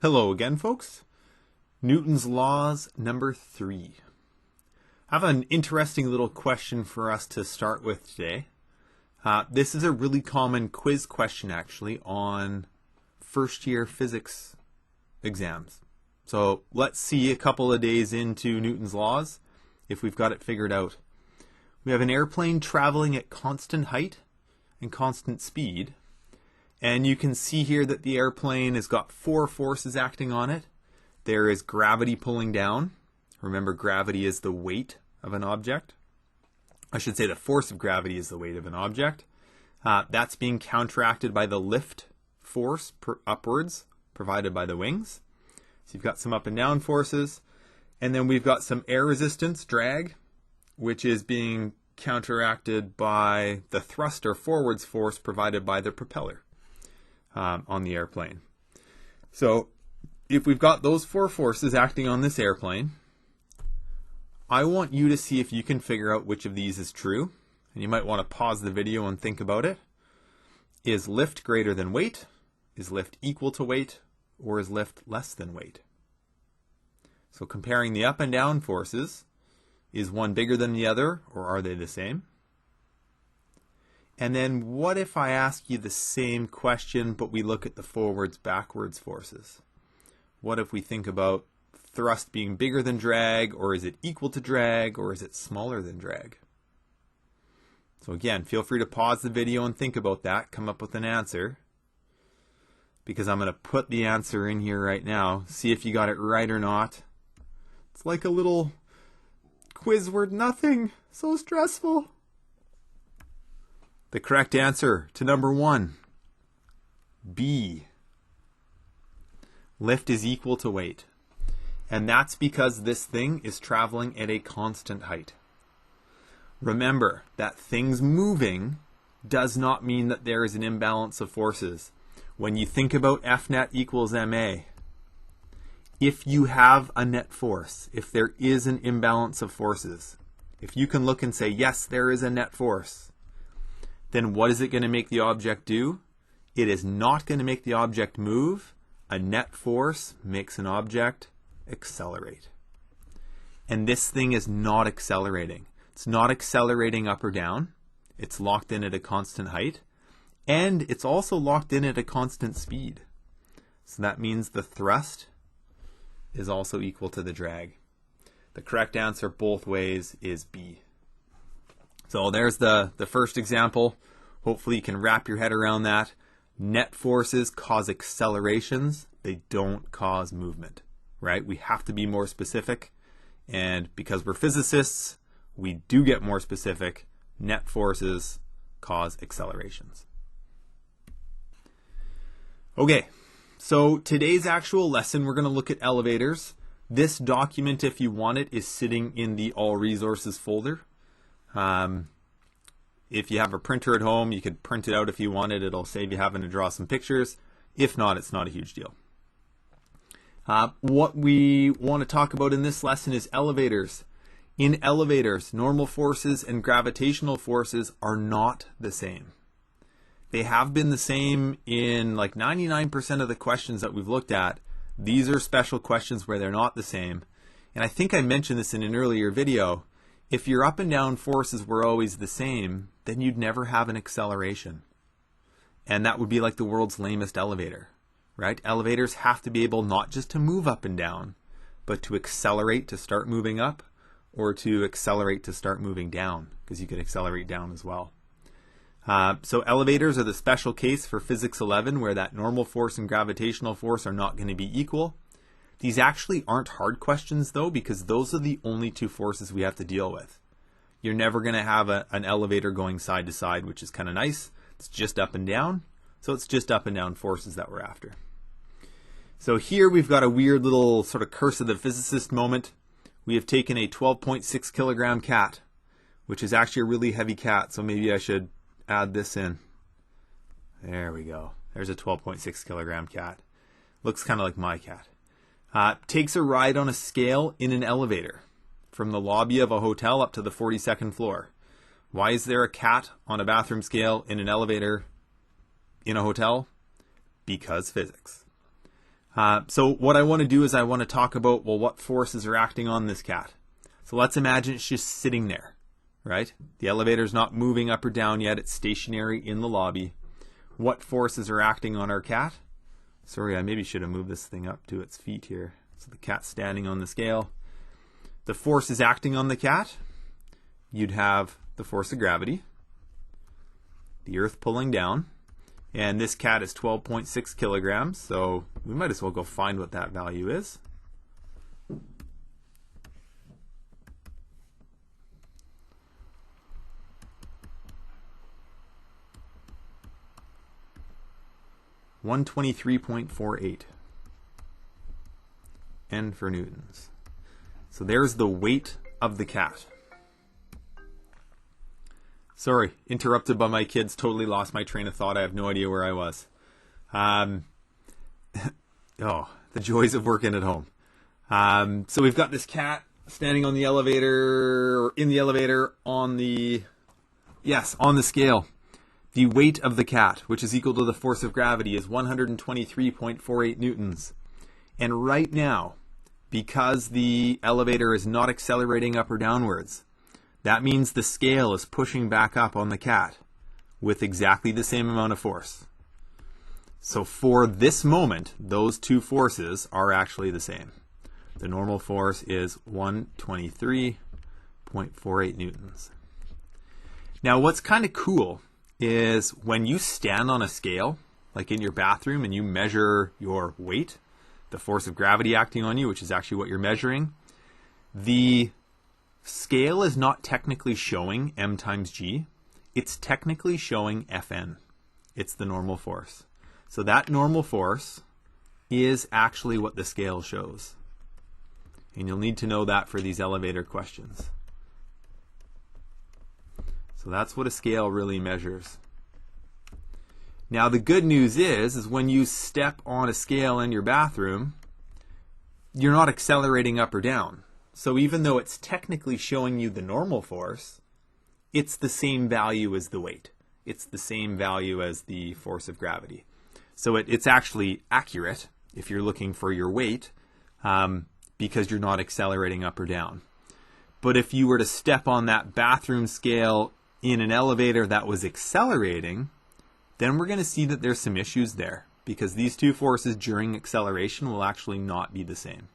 Hello again, folks. Newton's laws number 3. I have an interesting little question for us to start with today. This is a really common quiz question actually on first year physics exams. So let's see a couple of days into Newton's laws if we've got it figured out. We have an airplane traveling at constant height and constant speed. And you can see here that the airplane has got 4 forces acting on it. There is gravity pulling down. Remember, gravity is the weight of an object. I should say the force of gravity is the weight of an object. That's being counteracted by the lift force upwards provided by the wings. So you've got some up and down forces. And then we've got some air resistance, drag, which is being counteracted by the thrust or forwards force provided by the propeller on the airplane. So if we've got those 4 forces acting on this airplane, I want you to see if you can figure out which of these is true. And you might want to pause the video and think about it. Is lift greater than weight? Is lift equal to weight? Or is lift less than weight? So comparing the up and down forces, is one bigger than the other, or are they the same? And then what if I ask you the same question, but we look at the forwards-backwards forces? What if we think about thrust being bigger than drag, or is it equal to drag, or is it smaller than drag? So again, feel free to pause the video and think about that, come up with an answer, because I'm going to put the answer in here right now. See if you got it right or not. It's like a little quiz word nothing. So stressful. The correct answer to number 1, B. Lift is equal to weight. And that's because this thing is traveling at a constant height. Remember that things moving does not mean that there is an imbalance of forces. When you think about F net equals ma, if you have a net force, if there is an imbalance of forces, if you can look and say, yes, there is a net force, then what is it going to make the object do? It is not going to make the object move. A net force makes an object accelerate. And this thing is not accelerating. It's not accelerating up or down. It's locked in at a constant height. And it's also locked in at a constant speed. So that means the thrust is also equal to the drag. The correct answer both ways is B. So there's the first example. Hopefully you can wrap your head around that. Net forces cause accelerations. They don't cause movement, right? We have to be more specific. And because we're physicists, we do get more specific. Net forces cause accelerations. Okay, so today's actual lesson, we're going to look at elevators. This document, if you want it, is sitting in the All Resources folder. If you have a printer at home, you could print it out if you wanted. It'll save you having to draw some pictures. If not, it's not a huge deal. What we want to talk about in this lesson is elevators. In elevators, normal forces and gravitational forces are not the same. They have been the same in like 99% of the questions that we've looked at. These are special questions where they're not the same. And I think I mentioned this in an earlier video. If your up and down forces were always the same, then you'd never have an acceleration. And that would be like the world's lamest elevator, right? Elevators have to be able not just to move up and down, but to accelerate to start moving up, or to accelerate to start moving down, because you could accelerate down as well. So elevators are the special case for Physics 11, where that normal force and gravitational force are not going to be equal. These actually aren't hard questions, though, because those are the only 2 forces we have to deal with. You're never going to have an elevator going side to side, which is kind of nice. It's just up and down. So it's just up and down forces that we're after. So here we've got a weird little sort of curse of the physicist moment. We have taken a 12.6 kilogram cat, which is actually a really heavy cat. So maybe I should add this in. There we go. There's a 12.6 kilogram cat. Looks kind of like my cat. Takes a ride on a scale in an elevator from the lobby of a hotel up to the 42nd floor. Why is there a cat on a bathroom scale in an elevator in a hotel? Because physics. So what I want to do is I want to talk about, well, what forces are acting on this cat. So let's imagine it's just sitting there, right? The elevator's not moving up or down yet. It's stationary in the lobby. What forces are acting on our cat? Sorry, I maybe should have moved this thing up to its feet here. So the cat's standing on the scale. The forces acting on the cat, you'd have the force of gravity, the earth pulling down, and this cat is 12.6 kilograms, so we might as well go find what that value is. $123.48 N for newtons. So there's the weight of the cat. Sorry, interrupted by my kids, totally lost my train of thought. I have no idea where I was. Oh, the joys of working at home. So we've got this cat standing on the elevator, or in the elevator on the scale. The weight of the cat, which is equal to the force of gravity, is 123.48 newtons. And right now, because the elevator is not accelerating up or downwards, that means the scale is pushing back up on the cat with exactly the same amount of force. So for this moment, those two forces are actually the same. The normal force is 123.48 newtons. Now what's kind of cool is when you stand on a scale, like in your bathroom, and you measure your weight, the force of gravity acting on you, which is actually what you're measuring, the scale is not technically showing m times g. It's technically showing Fn. It's the normal force. So that normal force is actually what the scale shows. And you'll need to know that for these elevator questions. So that's what a scale really measures. Now the good news is when you step on a scale in your bathroom, you're not accelerating up or down. So even though it's technically showing you the normal force, it's the same value as the weight. It's the same value as the force of gravity. So it's actually accurate if you're looking for your weight because you're not accelerating up or down. But if you were to step on that bathroom scale in an elevator that was accelerating, then we're going to see that there's some issues there because these two forces during acceleration will actually not be the same.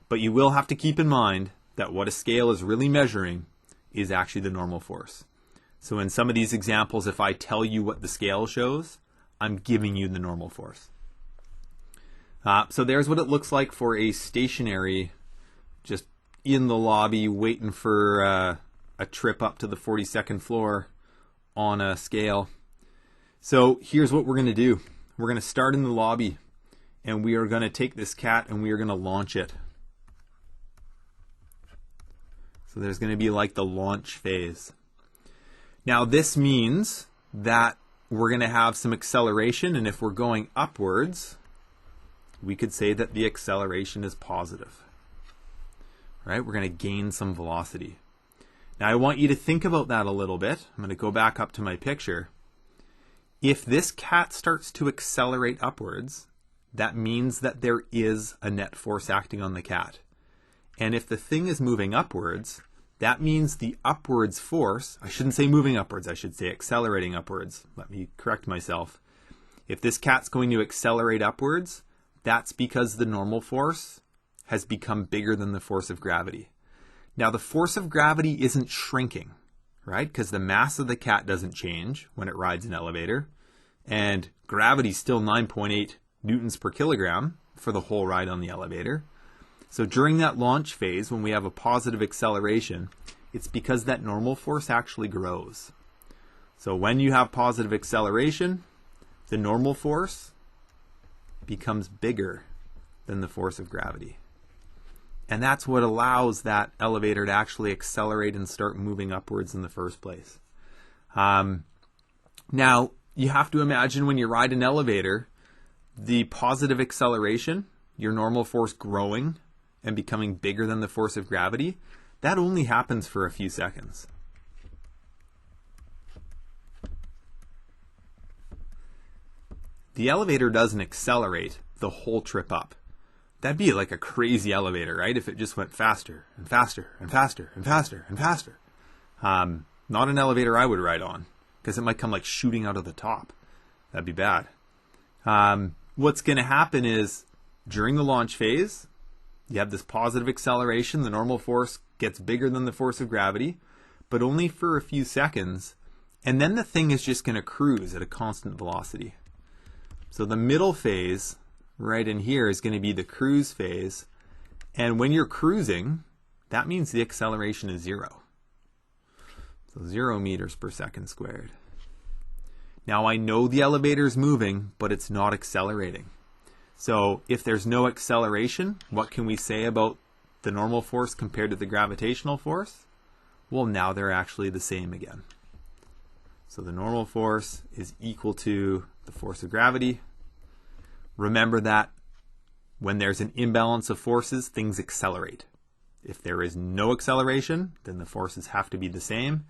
But you will have to keep in mind that what a scale is really measuring is actually the normal force. So in some of these examples, if I tell you what the scale shows, I'm giving you the normal force. So there's what it looks like for a stationary, just in the lobby waiting for a trip up to the 42nd floor on a scale. So here's what we're going to do. We're going to start in the lobby and we are going to take this cat and we are going to launch it. So there's going to be like the launch phase. Now this means that we're going to have some acceleration, and if we're going upwards, we could say that the acceleration is positive. Right? We're going to gain some velocity. Now I want you to think about that a little bit. I'm going to go back up to my picture. If this cat starts to accelerate upwards, that means that there is a net force acting on the cat. And if the thing is moving upwards, that means the upwards force, I shouldn't say moving upwards, I should say accelerating upwards. Let me correct myself. If this cat's going to accelerate upwards, that's because the normal force has become bigger than the force of gravity. Now the force of gravity isn't shrinking, right? Because the mass of the cat doesn't change when it rides an elevator. And gravity's still 9.8 newtons per kilogram for the whole ride on the elevator. So during that launch phase, when we have a positive acceleration, it's because that normal force actually grows. So when you have positive acceleration, the normal force becomes bigger than the force of gravity. And that's what allows that elevator to actually accelerate and start moving upwards in the first place. Now, you have to imagine when you ride an elevator, the positive acceleration, your normal force growing and becoming bigger than the force of gravity, that only happens for a few seconds. The elevator doesn't accelerate the whole trip up. That'd be like a crazy elevator, right? If it just went faster and faster and faster and faster and faster. Not an elevator I would ride on, because it might come like shooting out of the top. That'd be bad. What's going to happen is during the launch phase, you have this positive acceleration. The normal force gets bigger than the force of gravity, but only for a few seconds. And then the thing is just going to cruise at a constant velocity. So the middle phase right in here is going to be the cruise phase. And when you're cruising, that means the acceleration is 0. So 0 meters per second squared. Now I know the elevator is moving, but it's not accelerating. So if there's no acceleration, what can we say about the normal force compared to the gravitational force? Well, now they're actually the same again. So the normal force is equal to the force of gravity. Remember that when there's an imbalance of forces, things accelerate. If there is no acceleration, then the forces have to be the same.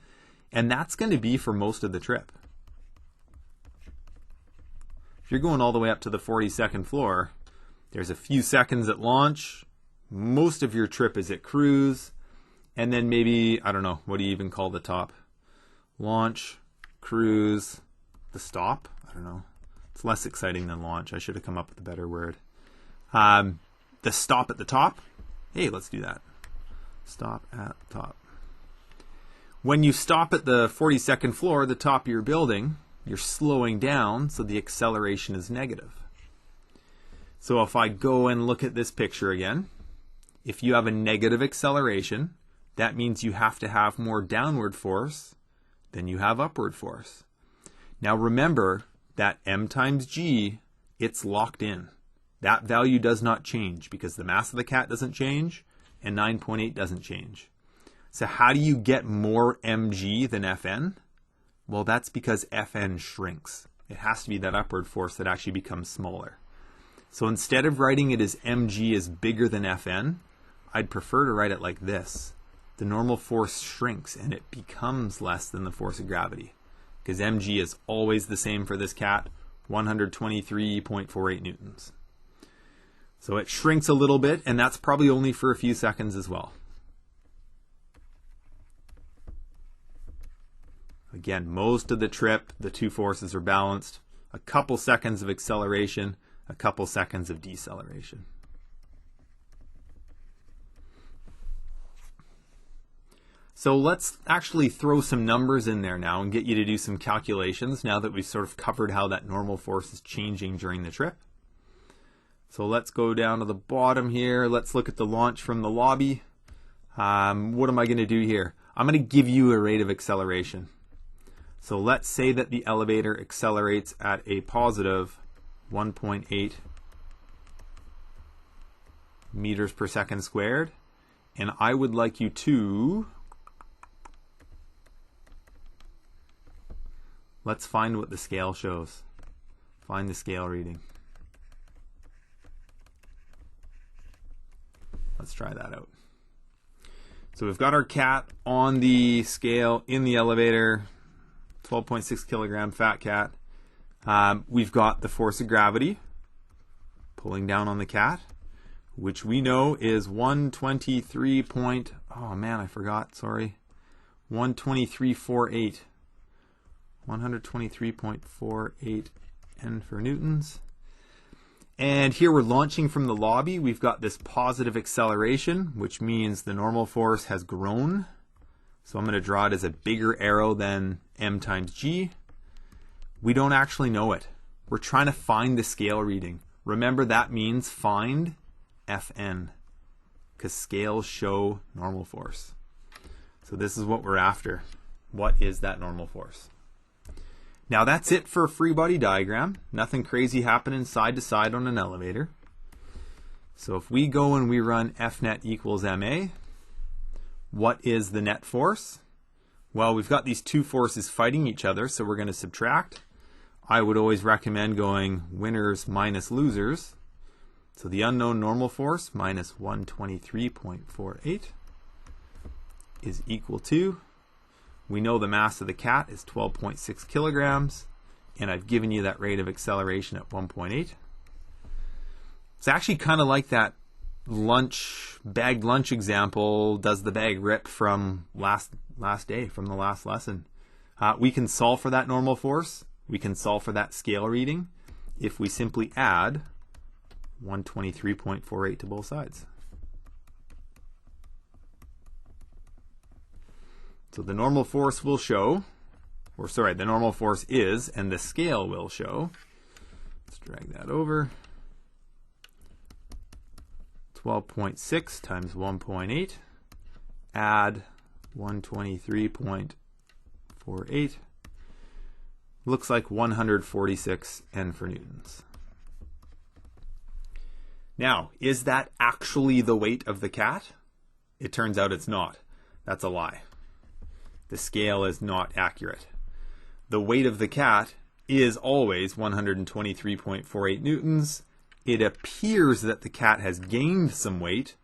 And that's going to be for most of the trip. If you're going all the way up to the 42nd floor, there's a few seconds at launch. Most of your trip is at cruise. And then maybe, I don't know, what do you even call the top? Launch, cruise, the stop? I don't know. It's less exciting than launch. I should have come up with a better word. The stop at the top. Hey, let's do that. Stop at top. When you stop at the 42nd floor, the top of your building, you're slowing down, so the acceleration is negative. So if I go and look at this picture again, if you have a negative acceleration, that means you have to have more downward force than you have upward force. Now remember that m times g, it's locked in. That value does not change because the mass of the cat doesn't change and 9.8 doesn't change. So how do you get more mg than Fn? Well, that's because Fn shrinks. It has to be that upward force that actually becomes smaller. So instead of writing it as mg is bigger than Fn, I'd prefer to write it like this. The normal force shrinks and it becomes less than the force of gravity, because mg is always the same for this cat, 123.48 newtons. So it shrinks a little bit, and that's probably only for a few seconds as well. Again, most of the trip, the two forces are balanced. A couple seconds of acceleration, a couple seconds of deceleration. So let's actually throw some numbers in there now and get you to do some calculations now that we've sort of covered how that normal force is changing during the trip. So let's go down to the bottom here. Let's look at the launch from the lobby. What am I going to do here? I'm going to give you a rate of acceleration. So let's say that the elevator accelerates at a positive 1.8 meters per second squared. And I would like you to... Let's find what the scale shows. Find the scale reading. Let's try that out. So we've got our cat on the scale in the elevator, 12.6 kilogram fat cat. We've got the force of gravity pulling down on the cat, which we know is 123 point, oh man, I forgot, sorry. 123.48. 123.48 N for newtons. And here we're launching from the lobby. We've got this positive acceleration, which means the normal force has grown. So I'm going to draw it as a bigger arrow than m times g. We don't actually know it. We're trying to find the scale reading. Remember, that means find Fn, because scales show normal force. So this is what we're after. What is that normal force? Now that's it for a free body diagram. Nothing crazy happening side to side on an elevator. So if we go and we run F net equals ma, what is the net force? Well, we've got these two forces fighting each other, so we're going to subtract. I would always recommend going winners minus losers. So the unknown normal force minus 123.48 is equal to, we know the mass of the cat is 12.6 kilograms, and I've given you that rate of acceleration at 1.8. It's actually kind of like that bagged lunch example. Does the bag rip from last day, from the last lesson? We can solve for that normal force. We can solve for that scale reading if we simply add 123.48 to both sides. So the normal force will show, or sorry, the normal force is, and the scale will show. Let's drag that over. 12.6 times 1.8, add 123.48, looks like 146 N for newtons. Now, is that actually the weight of the cat? It turns out it's not. That's a lie. The scale is not accurate. The weight of the cat is always 123.48 newtons. It appears that the cat has gained some weight,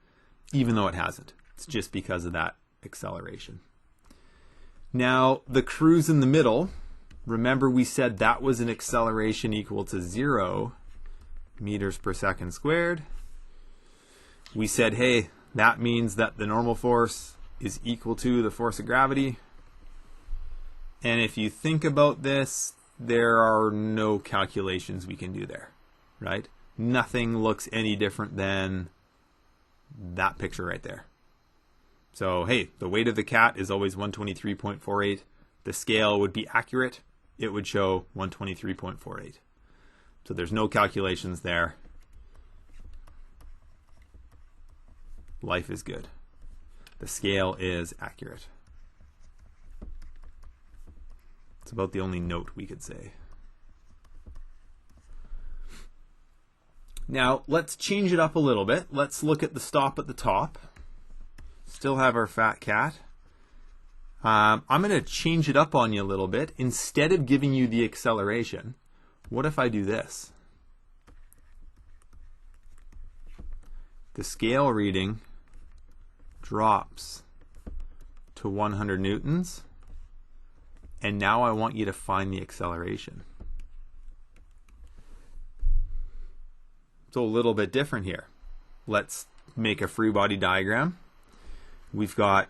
even though it hasn't. It's just because of that acceleration. Now, the cruise in the middle, remember we said that was an acceleration equal to 0 meters per second squared. We said, hey, that means that the normal force is equal to the force of gravity. And if you think about this, there are no calculations we can do there, right? Nothing looks any different than that picture right there. So, hey, the weight of the cat is always 123.48. The scale would be accurate. It would show 123.48. So there's no calculations there. Life is good. The scale is accurate. It's about the only note we could say. Now, let's change it up a little bit. Let's look at the stop at the top. Still have our fat cat. I'm going to change it up on you a little bit. Instead of giving you the acceleration, what if I do this? The scale reading drops to 100 newtons. And now I want you to find the acceleration. So a little bit different here. Let's make a free body diagram. We've got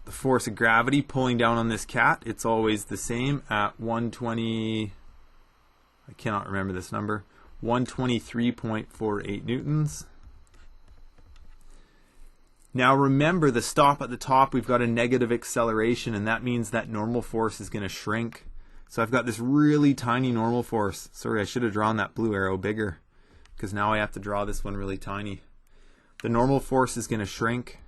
the force of gravity pulling down on this cat. It's always the same at 120, I cannot remember this number, 123.48 newtons. Now remember, the stop at the top, we've got a negative acceleration, and that means that normal force is going to shrink. So I've got this really tiny normal force. Sorry, I should have drawn that blue arrow bigger, because now I have to draw this one really tiny. The normal force is going to shrink.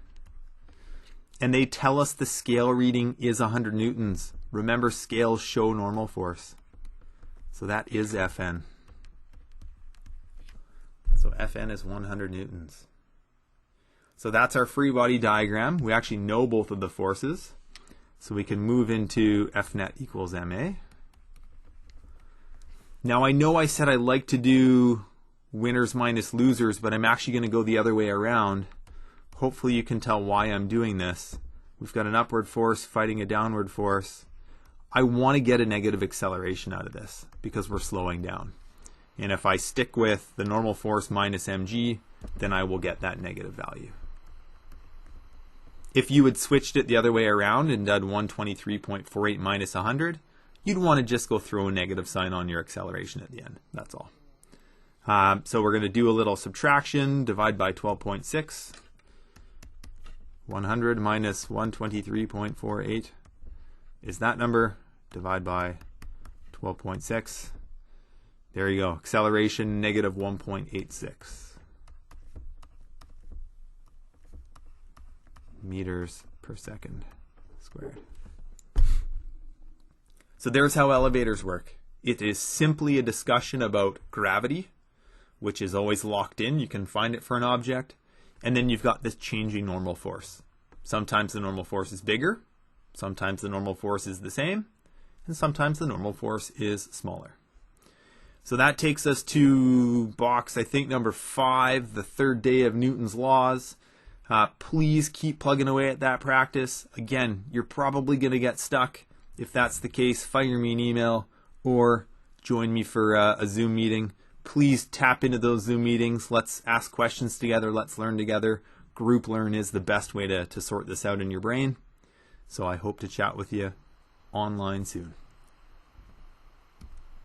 And they tell us the scale reading is 100 newtons. Remember, scales show normal force. So that is Fn. So Fn is 100 newtons. So that's our free body diagram. We actually know both of the forces. So we can move into F net equals ma. Now I know I said I like to do winners minus losers, but I'm actually going to go the other way around. Hopefully you can tell why I'm doing this. We've got an upward force fighting a downward force. I want to get a negative acceleration out of this because we're slowing down. And if I stick with the normal force minus mg, then I will get that negative value. If you had switched it the other way around and done 123.48 minus 100, you'd want to just go throw a negative sign on your acceleration at the end. That's all. So we're going to do a little subtraction, divide by 12.6. 100 minus 123.48 is that number. Divide by 12.6. There you go. Acceleration negative 1.86 meters per second squared. So there's how elevators work. It is simply a discussion about gravity, which is always locked in. You can find it for an object. And then you've got this changing normal force. Sometimes the normal force is bigger. Sometimes the normal force is the same. And sometimes the normal force is smaller. So that takes us to box, I think, number 5, the third day of Newton's laws. Please keep plugging away at that practice. Again, you're probably going to get stuck. If that's the case, fire me an email or join me for a Zoom meeting. please tap into those Zoom meetings. Let's ask questions together. Let's learn together. Group learn is the best way to sort this out in your brain. So I hope to chat with you online soon.